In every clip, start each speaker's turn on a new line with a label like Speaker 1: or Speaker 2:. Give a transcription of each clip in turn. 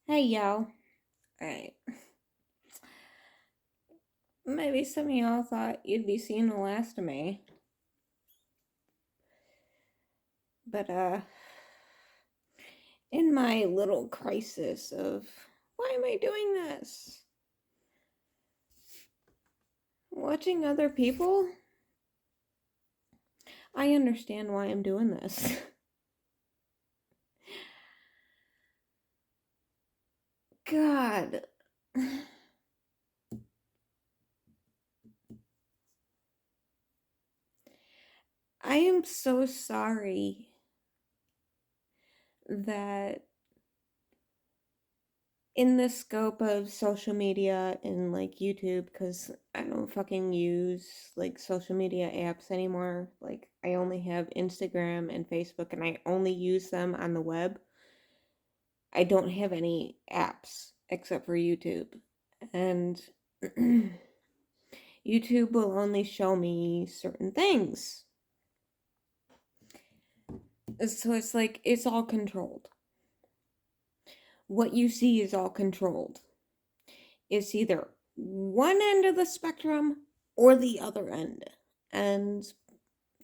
Speaker 1: Hey y'all. Alright. Maybe some of y'all thought you'd be seeing the last of me. But in my little crisis of why am I doing this? Watching other people? I understand why I'm doing this. God. I am so sorry that in the scope of social media and like YouTube, because I don't fucking use like social media apps anymore. Like, I only have Instagram and Facebook, and I only use them on the web. I don't have any apps except for YouTube. And YouTube will only show me certain things. So it's like, it's all controlled. What you see is all controlled. It's either one end of the spectrum or the other end. And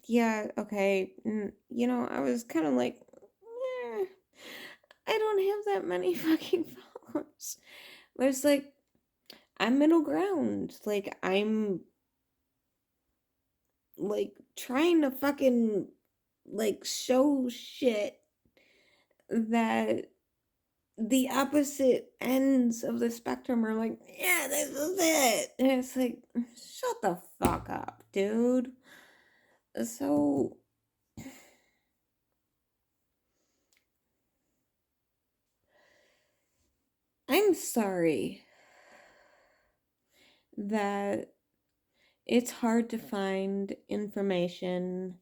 Speaker 1: yeah, okay, I was kind of like, I don't have that many fucking followers. But it's like, I'm middle ground. Like, I'm like trying to fucking like show shit that the opposite ends of the spectrum are like, yeah, this is it. And it's like, shut the fuck up, dude. So, I'm sorry that it's hard to find information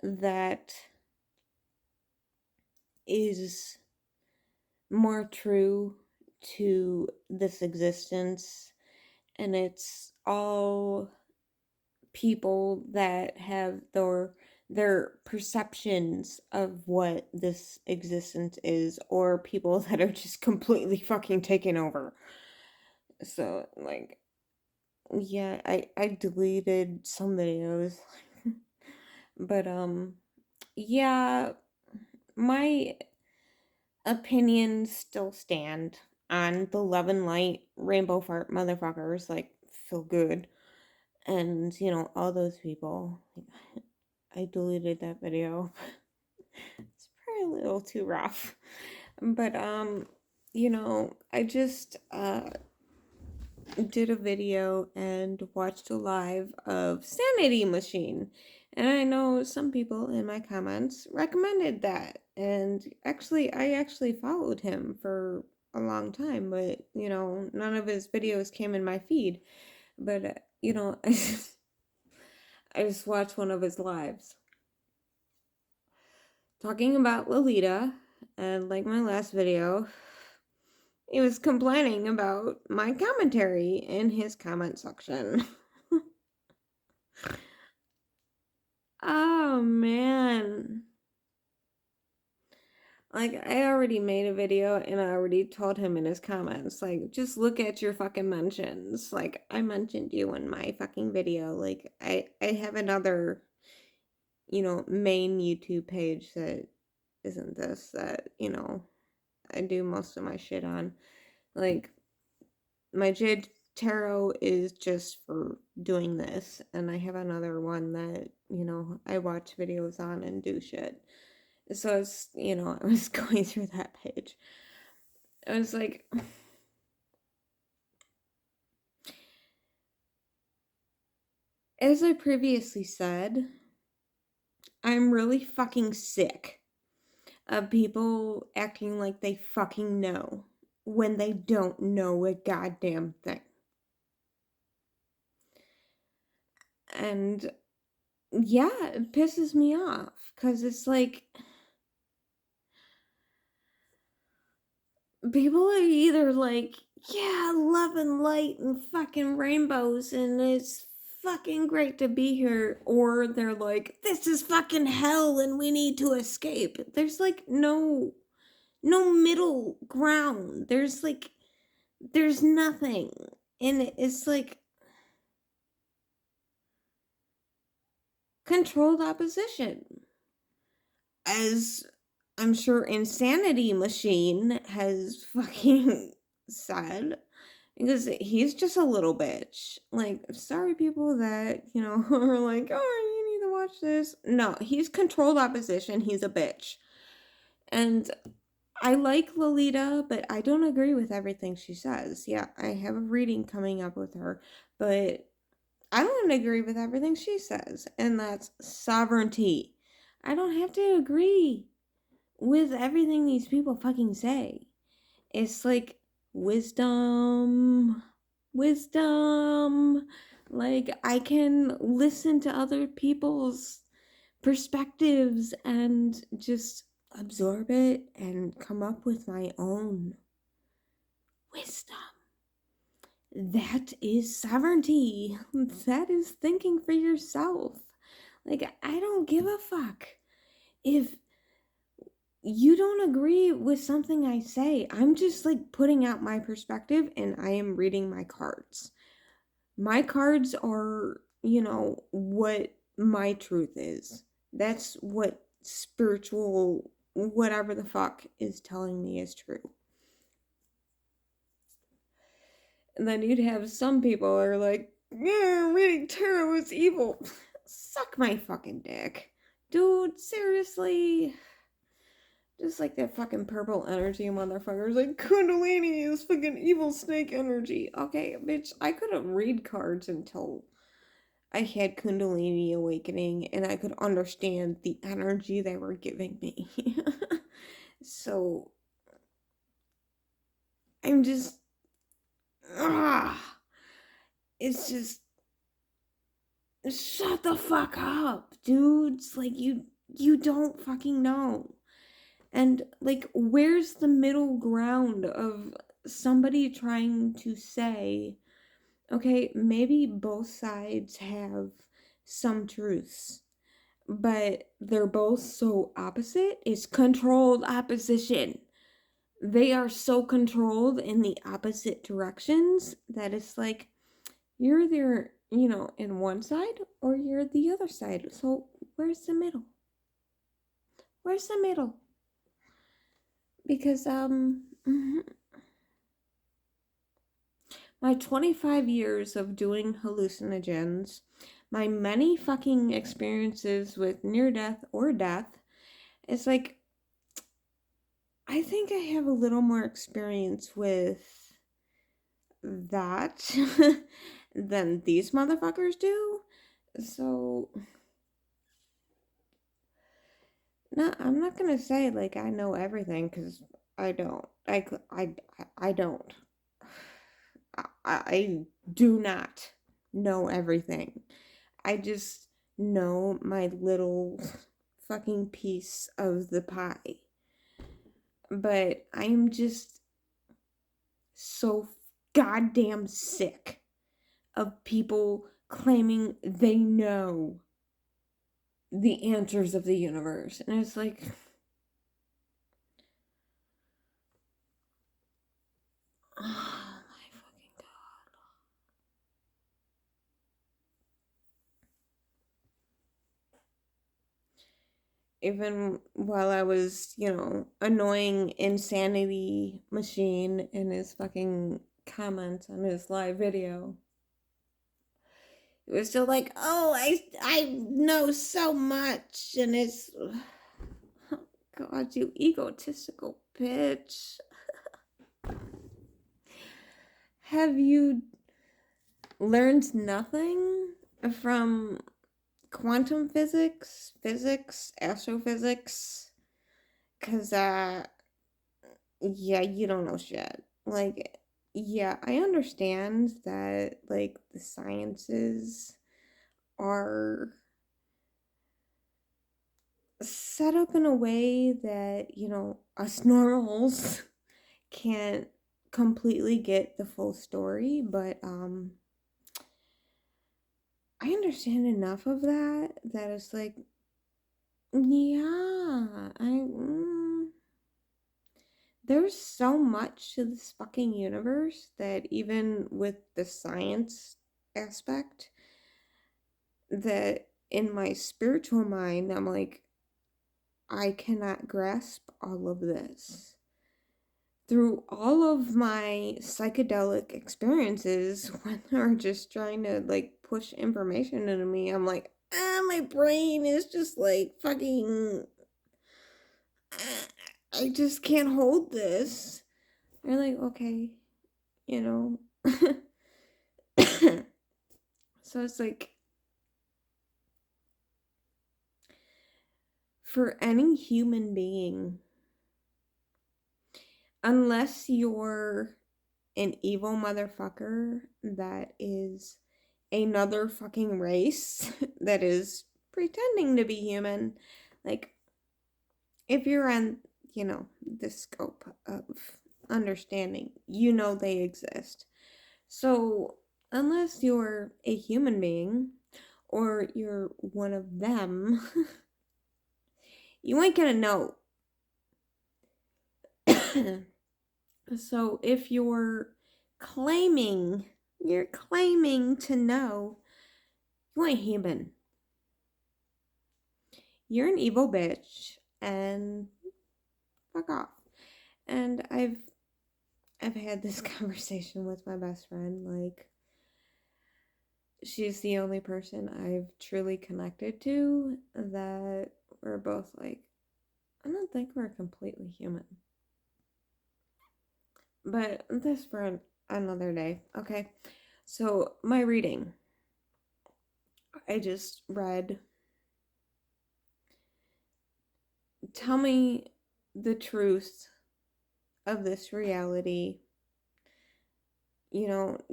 Speaker 1: that is more true to this existence, and it's all people that have their perceptions of what this existence is, or people that are just completely fucking taken over. So like, yeah, I deleted some videos. But yeah, my opinions still stand on the love and light rainbow fart motherfuckers, like feel good, and all those people. I deleted that video. It's probably a little too rough. But I just did a video and watched a live of Sanity Machine. And I know some people in my comments recommended that. And actually, I actually followed him for a long time, but none of his videos came in my feed. But I just watched one of his lives talking about Lolita, and like my last video, he was complaining about my commentary in his comment section. Oh man. Like, I already made a video and I already told him in his comments, like, just look at your fucking mentions. Like, I mentioned you in my fucking video. Like, I have another, main YouTube page that isn't this, that, I do most of my shit on. Like, my Jade Tarot is just for doing this, and I have another one that, I watch videos on and do shit. So it's, I was going through that page. I was like, as I previously said, I'm really fucking sick of people acting like they fucking know when they don't know a goddamn thing. And yeah, it pisses me off because it's like, people are either like, yeah, love and light and fucking rainbows and it's fucking great to be here, or they're like, this is fucking hell and we need to escape. There's like no no middle ground. There's nothing. And it's like controlled opposition. As I'm sure Insanity Machine has fucking said, because he's just a little bitch. Like, sorry, people that, are like, oh, you need to watch this. No, he's controlled opposition. He's a bitch. And I like Lolita, but I don't agree with everything she says. Yeah, I have a reading coming up with her, but I don't agree with everything she says. And that's sovereignty. I don't have to agree with everything these people fucking say. It's like wisdom, wisdom. Like, I can listen to other people's perspectives and just absorb it and come up with my own wisdom. That is sovereignty. That is thinking for yourself. Like, I don't give a fuck if you don't agree with something I say. I'm just like putting out my perspective and I am reading my cards. My cards are, what my truth is. That's what spiritual, whatever the fuck, is telling me is true. And then you'd have some people are like, yeah, reading tarot is evil. Suck my fucking dick. Dude, seriously. Just like that fucking purple energy motherfuckers. Like, Kundalini is fucking evil snake energy. Okay, bitch, I couldn't read cards until I had Kundalini awakening and I could understand the energy they were giving me. So, I'm just. It's just. Shut the fuck up, dudes. Like, you don't fucking know. And, like, where's the middle ground of somebody trying to say, okay, maybe both sides have some truths, but they're both so opposite? It's controlled opposition. They are so controlled in the opposite directions that it's like, you're either, in one side or you're the other side. So, where's the middle? Where's the middle? Because my 25 years of doing hallucinogens, my many fucking experiences with near death or death, it's like I think I have a little more experience with that than these motherfuckers do. So no, I'm not gonna say like I know everything because I don't. I don't. I do not know everything. I just know my little fucking piece of the pie. But I'm just so goddamn sick of people claiming they know the answers of the universe. And it's like, oh my fucking god. Even while I was, annoying Insanity Machine in his fucking comments on his live video, it was still like, oh, I know so much, and it's, oh god, you egotistical bitch. Have you learned nothing from quantum physics, astrophysics? Because, yeah, you don't know shit. Like, yeah, I understand that, like, the sciences are set up in a way that, us normals can't completely get the full story, but, I understand enough of that it's like, yeah, there's so much to this fucking universe that even with the science aspect, that in my spiritual mind, I'm like, I cannot grasp all of this. Through all of my psychedelic experiences, when they're just trying to like push information into me, I'm like, my brain is just like fucking, I just can't hold this. They're like, okay, you know. So it's like, for any human being, unless you're an evil motherfucker that is another fucking race that is pretending to be human, like, if you're on, the scope of understanding, they exist. So, unless you're a human being or you're one of them, you ain't gonna know. So, if you're claiming to know, you ain't human. You're an evil bitch and fuck off. And I've had this conversation with my best friend, like, she's the only person I've truly connected to that we're both like, I don't think we're completely human. But this for another day. Okay. So, my reading. I just read, tell me the truth of this reality.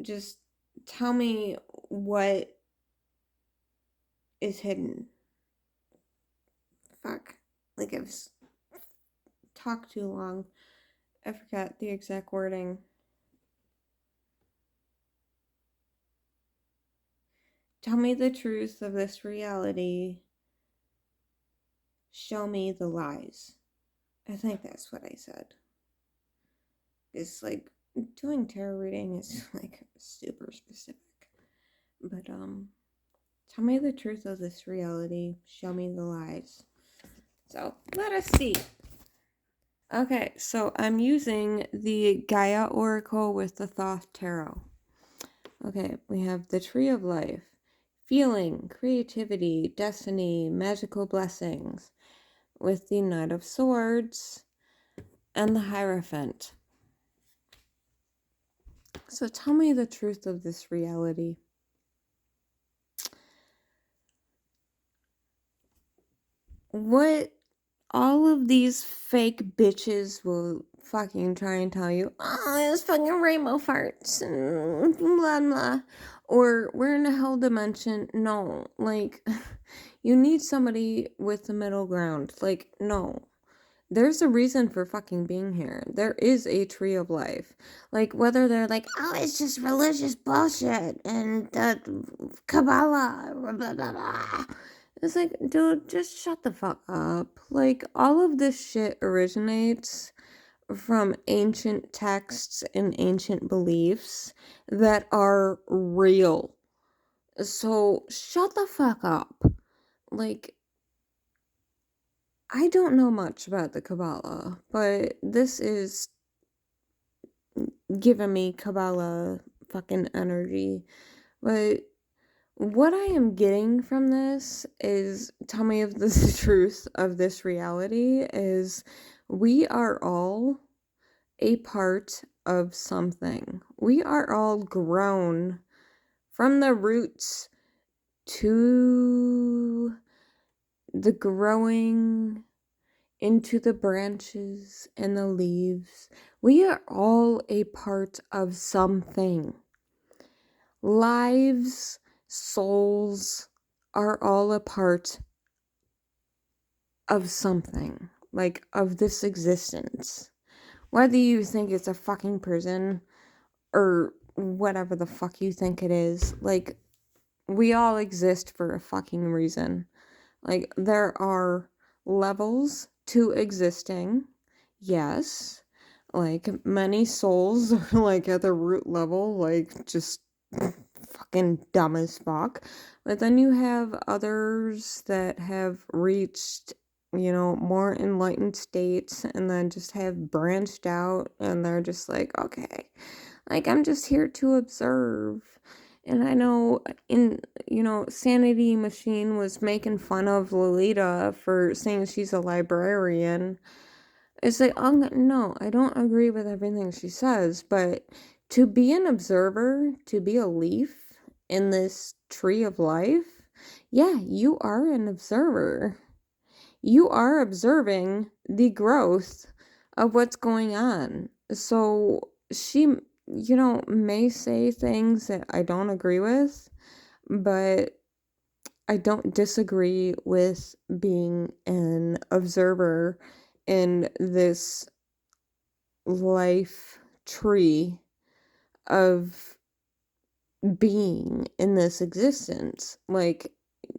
Speaker 1: Just tell me what is hidden. Fuck. Like, I've talked too long. I forgot the exact wording. Tell me the truth of this reality. Show me the lies. I think that's what I said. It's like, doing tarot reading is like super specific. But tell me the truth of this reality. Show me the lies. So let us see. Okay, so I'm using the Gaia Oracle with the Thoth Tarot. Okay, we have the Tree of Life, feeling, creativity, destiny, magical blessings, with the Knight of Swords and the Hierophant. So tell me the truth of this reality. What all of these fake bitches will fucking try and tell you, oh, it's fucking rainbow farts and blah blah, or we're in a hell dimension. No, like, you need somebody with the middle ground. Like, no, there's a reason for fucking being here. There is a tree of life. Like, whether they're like, oh, it's just religious bullshit and Kabbalah, blah blah blah. It's like, dude, just shut the fuck up. Like, all of this shit originates from ancient texts and ancient beliefs that are real. So, shut the fuck up. Like, I don't know much about the Kabbalah, but this is giving me Kabbalah fucking energy. But what I am getting from this is, tell me if this is the truth of this reality, is we are all a part of something. We are all grown from the roots to the growing into the branches and the leaves. We are all a part of something. Lives, souls are all a part of something, like, of this existence. Whether you think it's a fucking prison or whatever the fuck you think it is, like, we all exist for a fucking reason. Like, there are levels to existing, yes. like many souls are like at the root level, like just fucking dumb as fuck. But then you have others that have reached, more enlightened states and then just have branched out and they're just like, okay, like I'm just here to observe. And I know Sanity Machine was making fun of Lolita for saying she's a librarian. It's like, oh, no, I don't agree with everything she says, but to be an observer, to be a leaf in this tree of life, yeah, you are an observer. You are observing the growth of what's going on. So she, may say things that I don't agree with, but I don't disagree with being an observer in this life tree of being in this existence. Like,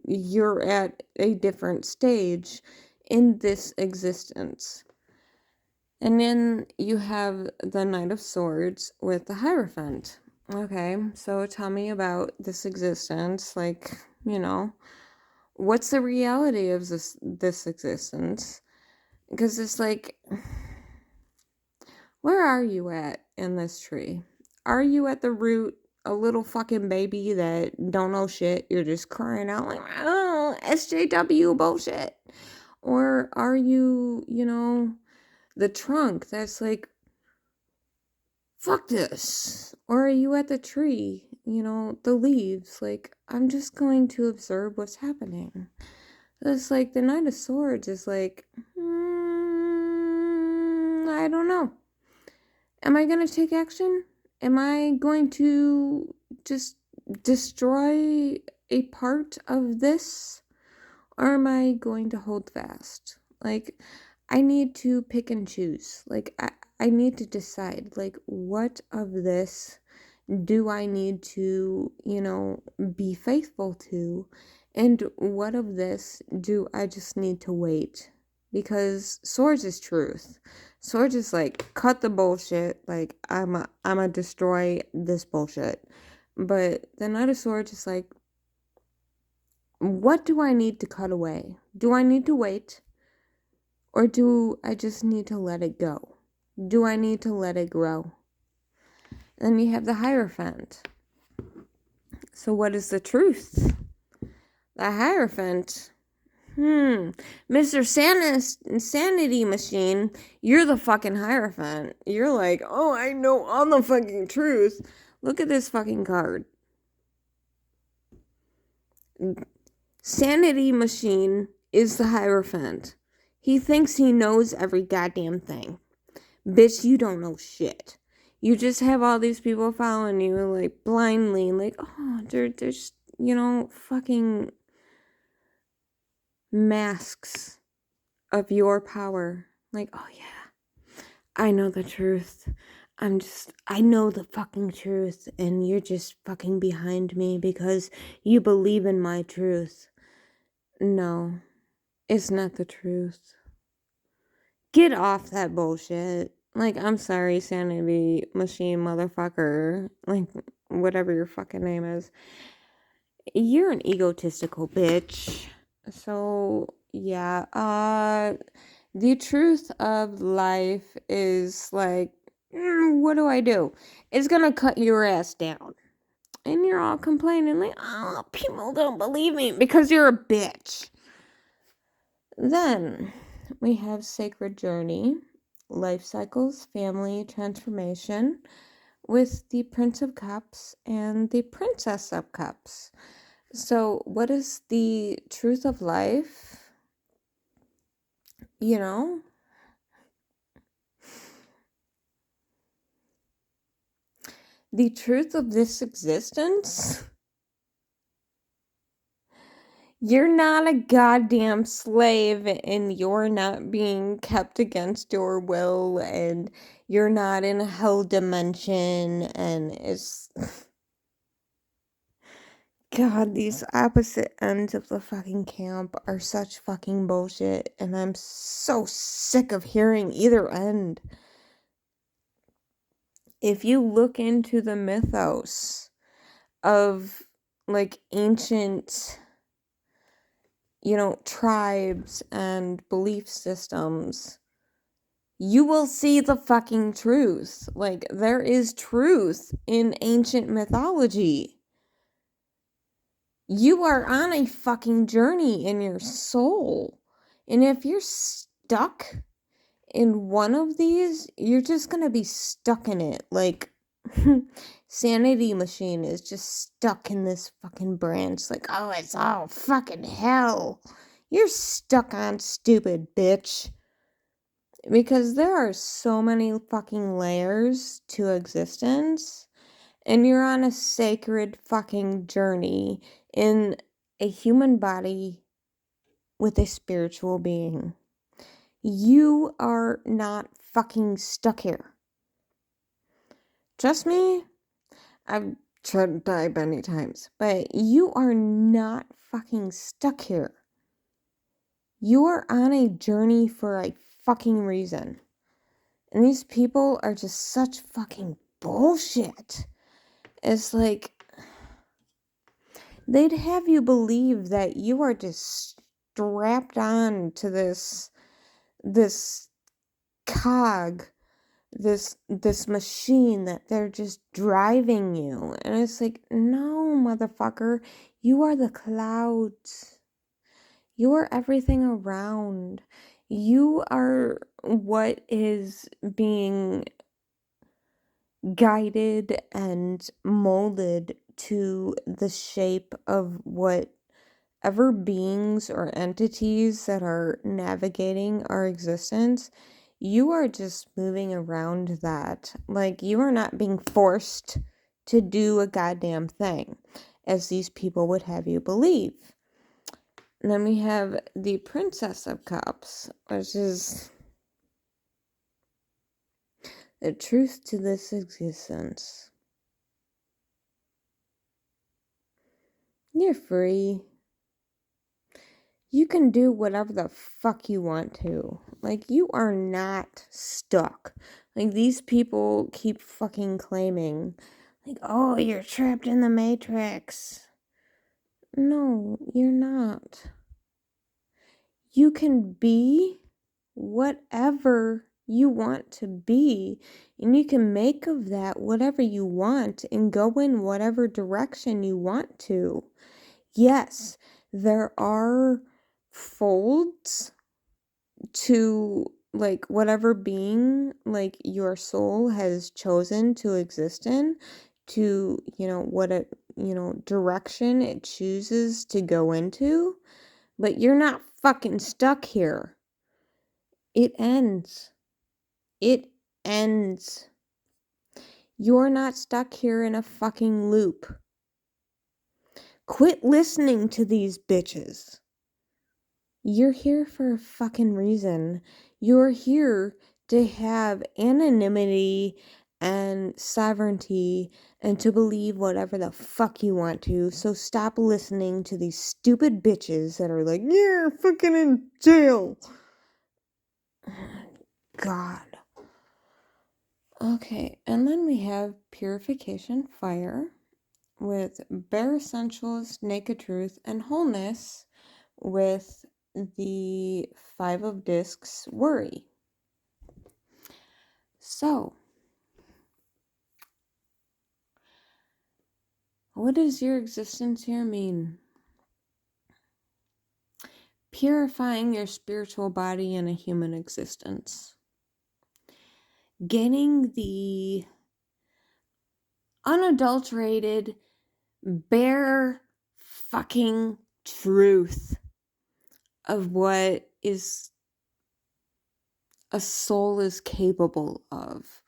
Speaker 1: you're at a different stage in this existence. And then you have the Knight of Swords with the Hierophant. Okay, so tell me about this existence. Like, what's the reality of this existence? Because it's like, where are you at in this tree? Are you at the root, a little fucking baby that don't know shit? You're just crying out like, oh, SJW bullshit. Or are you, the trunk that's like, fuck this? Or are you at the tree, the leaves? Like, I'm just going to observe what's happening. It's like the Knight of Swords is like, I don't know. Am I going to take action? Am I going to just destroy a part of this? Or am I going to hold fast? Like, I need to pick and choose. Like, I need to decide, like, what of this do I need to, be faithful to? And what of this do I just need to wait? Because Swords is truth. Swords is like, cut the bullshit. Like, I'ma destroy this bullshit. But the Knight of Swords is like, what do I need to cut away? Do I need to wait? Or do I just need to let it go? Do I need to let it grow? Then you have the Hierophant. So what is the truth? The Hierophant. Mr. Sanity Machine, you're the fucking Hierophant. You're like, oh, I know all the fucking truth. Look at this fucking card. Sanity Machine is the Hierophant. He thinks he knows every goddamn thing. Bitch, you don't know shit. You just have all these people following you, like, blindly, like, oh, they're just, fucking masks of your power. Like, oh yeah, I know the truth. I know the fucking truth, and you're just fucking behind me because you believe in my truth. No, it's not the truth. Get off that bullshit. Like, I'm sorry, Sanity Machine motherfucker. Like, whatever your fucking name is. You're an egotistical bitch. So, yeah, the truth of life is like, what do I do? It's gonna cut your ass down. And you're all complaining like, oh, people don't believe me because you're a bitch. Then we have Sacred Journey, Life Cycles, Family Transformation, with the Prince of Cups and the Princess of Cups. So, what is the truth of life? The truth of this existence? You're not a goddamn slave, and you're not being kept against your will, and you're not in a hell dimension, and it's... God, these opposite ends of the fucking camp are such fucking bullshit, and I'm so sick of hearing either end. If you look into the mythos of like ancient, tribes and belief systems, you will see the fucking truth. Like, there is truth in ancient mythology. You are on a fucking journey in your soul. And if you're stuck in one of these, you're just gonna be stuck in it. Like, Sanity Machine is just stuck in this fucking branch. Like, oh, it's all fucking hell. You're stuck on stupid, bitch. Because there are so many fucking layers to existence, and you're on a sacred fucking journey in a human body with a spiritual being. You are not fucking stuck here. Trust me, I've tried to die many times, but you are not fucking stuck here. You are on a journey for a fucking reason. And these people are just such fucking bullshit. It's like, they'd have you believe that you are just strapped on to this cog, this machine that they're just driving you. And it's like, no, motherfucker, you are the clouds. You are everything around. You are what is being guided and molded to the shape of whatever beings or entities that are navigating our existence. You are just moving around that. Like, you are not being forced to do a goddamn thing, as these people would have you believe. And then we have the Princess of Cups, which is the truth to this existence. You're free. You can do whatever the fuck you want to. Like, you are not stuck. Like, these people keep fucking claiming, like, oh, you're trapped in the Matrix. No, you're not. You can be whatever you want to be, and you can make of that whatever you want and go in whatever direction you want to. Yes, there are folds to like whatever being like your soul has chosen to exist in, to what it direction it chooses to go into, but you're not fucking stuck here. It ends. You're not stuck here in a fucking loop. Quit listening to these bitches. You're here for a fucking reason. You're here to have anonymity and sovereignty and to believe whatever the fuck you want to. So stop listening to these stupid bitches that are like, you're fucking in jail. God. Okay, and then we have Purification Fire with Bare Essentials, Naked Truth, and Wholeness with the Five of Discs, Worry. So, what does your existence here mean? Purifying your spiritual body in a human existence. Gaining the unadulterated, bare fucking truth of what is a soul is capable of.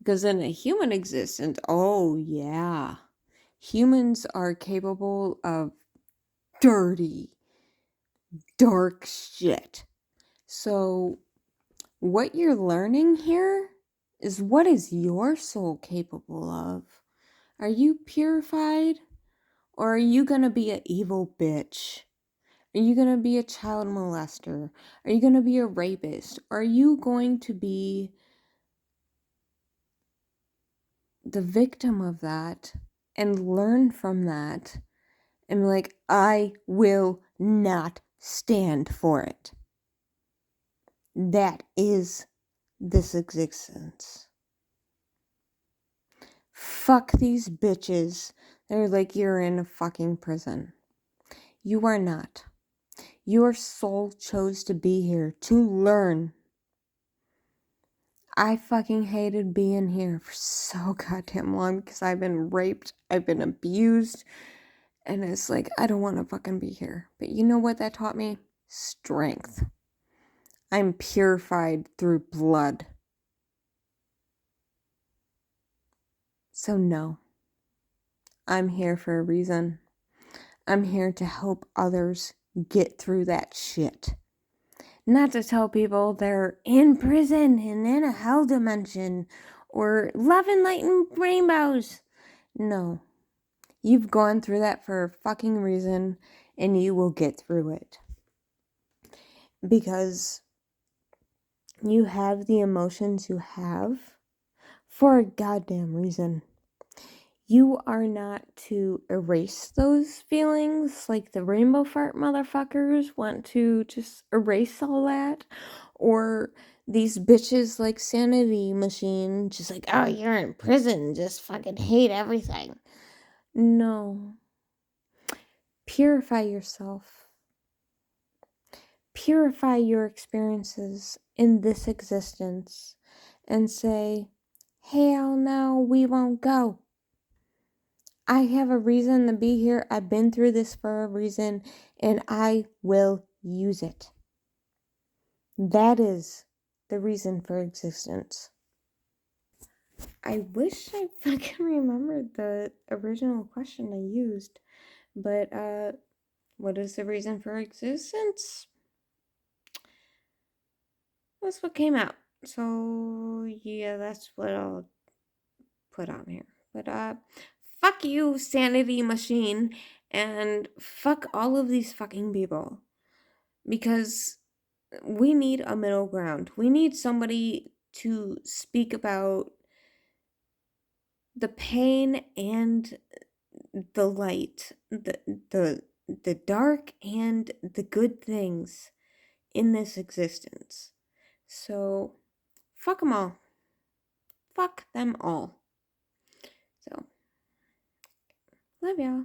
Speaker 1: Because in a human existence, oh yeah, humans are capable of dirty, dark shit. So what you're learning here is, what is your soul capable of? Are you purified? Or are you gonna be an evil bitch? Are you gonna be a child molester? Are you gonna be a rapist? Are you going to be the victim of that and learn from that and be like, I will not stand for it. That is this existence. Fuck these bitches. They're like, you're in a fucking prison. You are not. Your soul chose to be here to learn. I fucking hated being here for so goddamn long because I've been raped, I've been abused, and it's like, I don't want to fucking be here. But you know what that taught me? Strength. I'm purified through blood. So no. I'm here for a reason. I'm here to help others get through that shit. Not to tell people they're in prison and in a hell dimension or love and light and rainbows. No. You've gone through that for a fucking reason and you will get through it. Because you have the emotions you have for a goddamn reason. You are not to erase those feelings like the rainbow fart motherfuckers want to just erase all that. Or these bitches like Sanity Machine, just like, oh, you're in prison, just fucking hate everything. No. Purify yourself. Purify your experiences in this existence and say, hell no, we won't go. I have a reason to be here. I've been through this for a reason, and I will use it. That is the reason for existence. I wish I fucking remembered the original question I used, but what is the reason for existence? That's what came out. So yeah, that's what I'll put on here. But fuck you, Sanity Machine, and fuck all of these fucking people. Because we need a middle ground. We need somebody to speak about the pain and the light, the dark and the good things in this existence. So fuck them all. Fuck them all. So love y'all.